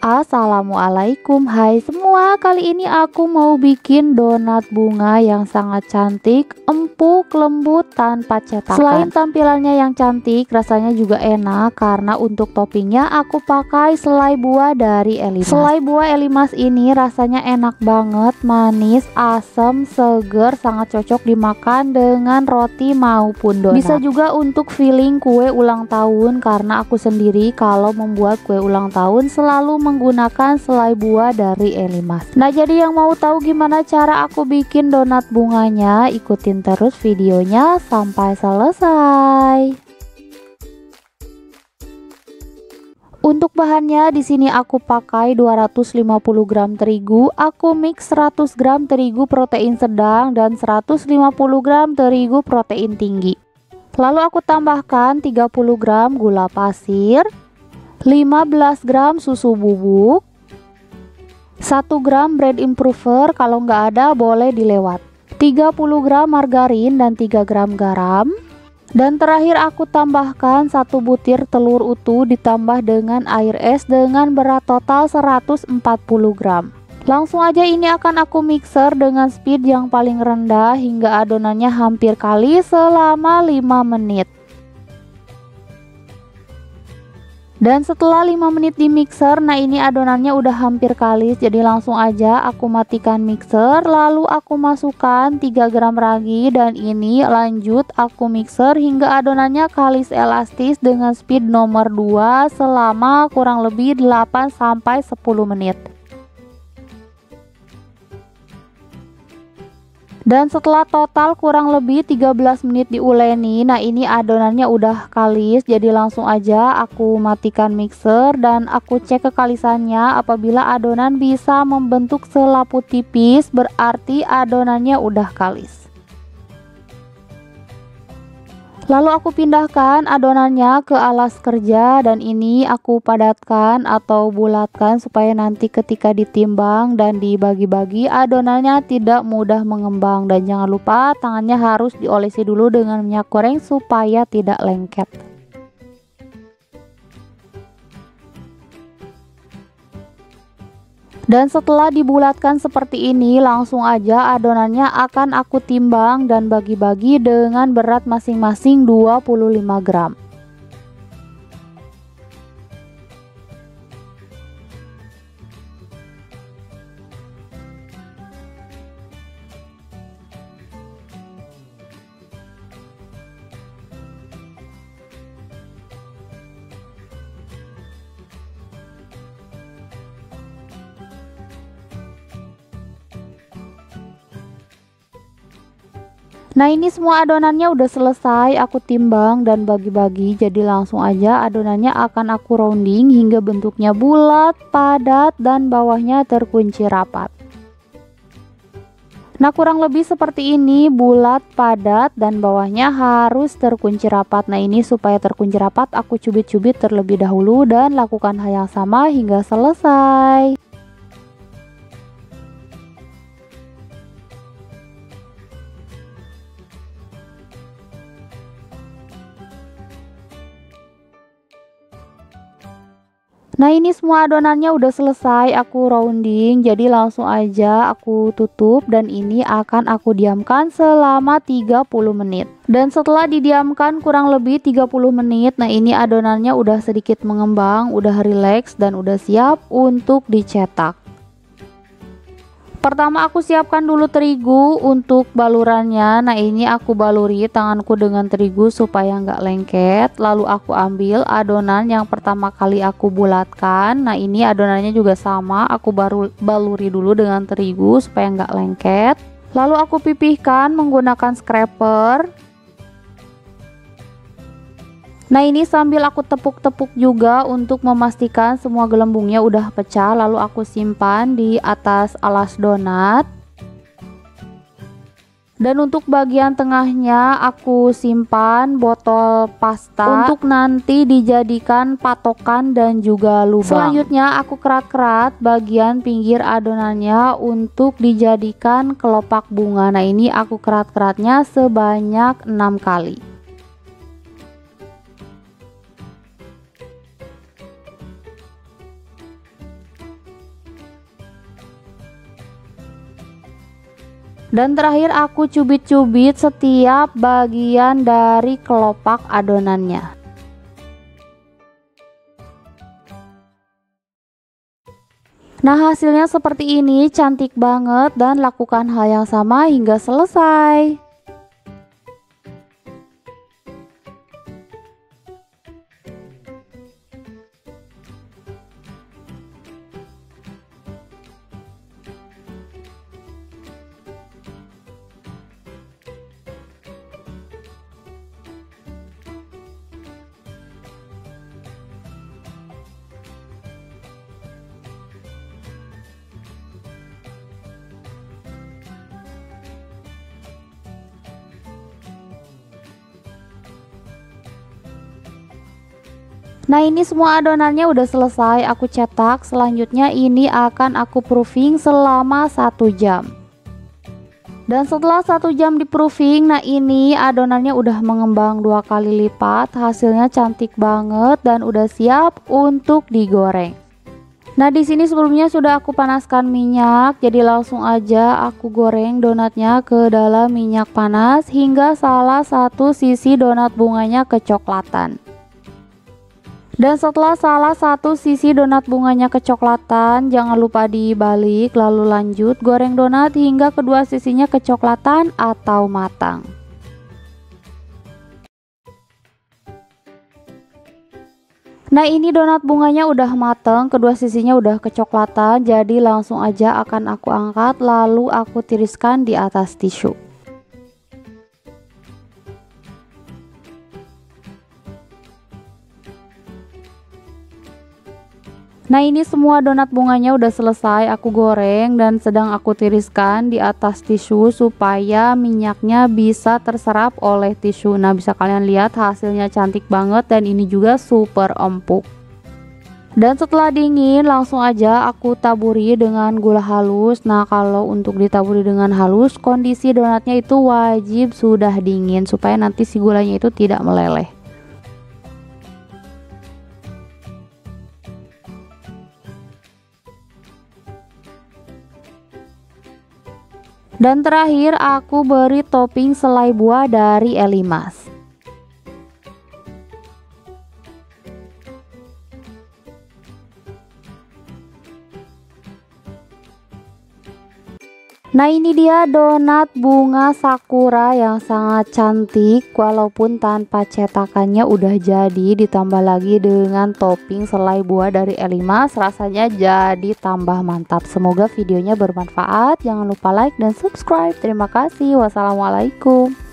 Assalamualaikum, hai semua. Kali ini aku mau bikin donat bunga yang sangat cantik, empuk, lembut, tanpa cetakan. Selain tampilannya yang cantik, rasanya juga enak karena untuk toppingnya aku pakai selai buah dari Elimas. Selai buah Elimas ini rasanya enak banget, manis, asam, seger, sangat cocok dimakan dengan roti maupun donat. Bisa juga untuk filling kue ulang tahun karena aku sendiri kalau membuat kue ulang tahun selalu menggunakan selai buah dari Elimas. Nah, jadi yang mau tahu gimana cara aku bikin donat bunganya, ikutin terus videonya sampai selesai. Untuk bahannya di sini aku pakai 250 gram terigu, aku mix 100 gram terigu protein sedang dan 150 gram terigu protein tinggi. Lalu aku tambahkan 30 gram gula pasir, 15 gram susu bubuk, 1 gram bread improver, kalau nggak ada boleh dilewat, 30 gram margarin dan 3 gram garam. Dan terakhir aku tambahkan 1 butir telur utuh ditambah dengan air es dengan berat total 140 gram. Langsung aja ini akan aku mixer dengan speed yang paling rendah hingga adonannya hampir kalis selama 5 menit. Dan setelah 5 menit di mixer, nah ini adonannya udah hampir kalis, jadi langsung aja aku matikan mixer. Lalu aku masukkan 3 gram ragi dan ini lanjut aku mixer hingga adonannya kalis elastis dengan speed nomor 2 selama kurang lebih 8-10 menit. Dan setelah total kurang lebih 13 menit diuleni, nah ini adonannya udah kalis, jadi langsung aja aku matikan mixer dan aku cek kekalisannya. Apabila adonan bisa membentuk selaput tipis, berarti adonannya udah kalis. Lalu aku pindahkan adonannya ke alas kerja dan ini aku padatkan atau bulatkan supaya nanti ketika ditimbang dan dibagi-bagi adonannya tidak mudah mengembang. Dan jangan lupa tangannya harus diolesi dulu dengan minyak goreng supaya tidak lengket. Dan setelah dibulatkan seperti ini, langsung aja adonannya akan aku timbang dan bagi-bagi dengan berat masing-masing 25 gram. Nah ini semua adonannya udah selesai aku timbang dan bagi-bagi, jadi langsung aja adonannya akan aku rounding hingga bentuknya bulat, padat, dan bawahnya terkunci rapat. Nah kurang lebih seperti ini, bulat, padat, dan bawahnya harus terkunci rapat. Nah ini supaya terkunci rapat aku cubit-cubit terlebih dahulu dan lakukan hal yang sama hingga selesai. Nah ini semua adonannya udah selesai aku rounding, jadi langsung aja aku tutup dan ini akan aku diamkan selama 30 menit. Dan setelah didiamkan kurang lebih 30 menit, nah ini adonannya udah sedikit mengembang, udah rileks dan udah siap untuk dicetak. Pertama aku siapkan dulu terigu untuk balurannya. Nah ini aku baluri tanganku dengan terigu supaya nggak lengket. Lalu aku ambil adonan yang pertama kali aku bulatkan. Nah ini adonannya juga sama, aku baru baluri dulu dengan terigu supaya nggak lengket. Lalu aku pipihkan menggunakan scraper. Nah ini sambil aku tepuk-tepuk juga untuk memastikan semua gelembungnya udah pecah. Lalu aku simpan di atas alas donat. Dan untuk bagian tengahnya aku simpan botol pasta untuk nanti dijadikan patokan dan juga lubang. Selanjutnya aku kerat-kerat bagian pinggir adonannya untuk dijadikan kelopak bunga. Nah ini aku kerat-keratnya sebanyak 6 kali. Dan terakhir aku cubit-cubit setiap bagian dari kelopak adonannya. Nah, hasilnya seperti ini, cantik banget, dan lakukan hal yang sama hingga selesai. Nah, ini semua adonannya udah selesai aku cetak. Selanjutnya ini akan aku proofing selama 1 jam. Dan setelah 1 jam di proofing, nah ini adonannya udah mengembang 2 kali lipat. Hasilnya cantik banget dan udah siap untuk digoreng. Nah, di sini sebelumnya sudah aku panaskan minyak, jadi langsung aja aku goreng donatnya ke dalam minyak panas hingga salah satu sisi donat bunganya kecoklatan. Dan setelah salah satu sisi donat bunganya kecoklatan, jangan lupa dibalik lalu lanjut goreng donat hingga kedua sisinya kecoklatan atau matang. Nah, ini donat bunganya udah matang, kedua sisinya udah kecoklatan, jadi langsung aja akan aku angkat lalu aku tiriskan di atas tisu. Nah, ini semua donat bunganya udah selesai aku goreng dan sedang aku tiriskan di atas tisu supaya minyaknya bisa terserap oleh tisu. Nah, bisa kalian lihat hasilnya cantik banget dan ini juga super empuk. Dan setelah dingin langsung aja aku taburi dengan gula halus. Nah, kalau untuk ditaburi dengan halus, kondisi donatnya itu wajib sudah dingin supaya nanti si gulanya itu tidak meleleh. Dan terakhir aku beri topping selai buah dari Elimas. Nah, ini dia donat bunga sakura yang sangat cantik walaupun tanpa cetakannya udah jadi, ditambah lagi dengan topping selai buah dari Elimas, rasanya jadi tambah mantap. Semoga videonya bermanfaat, jangan lupa like dan subscribe. Terima kasih, wassalamualaikum.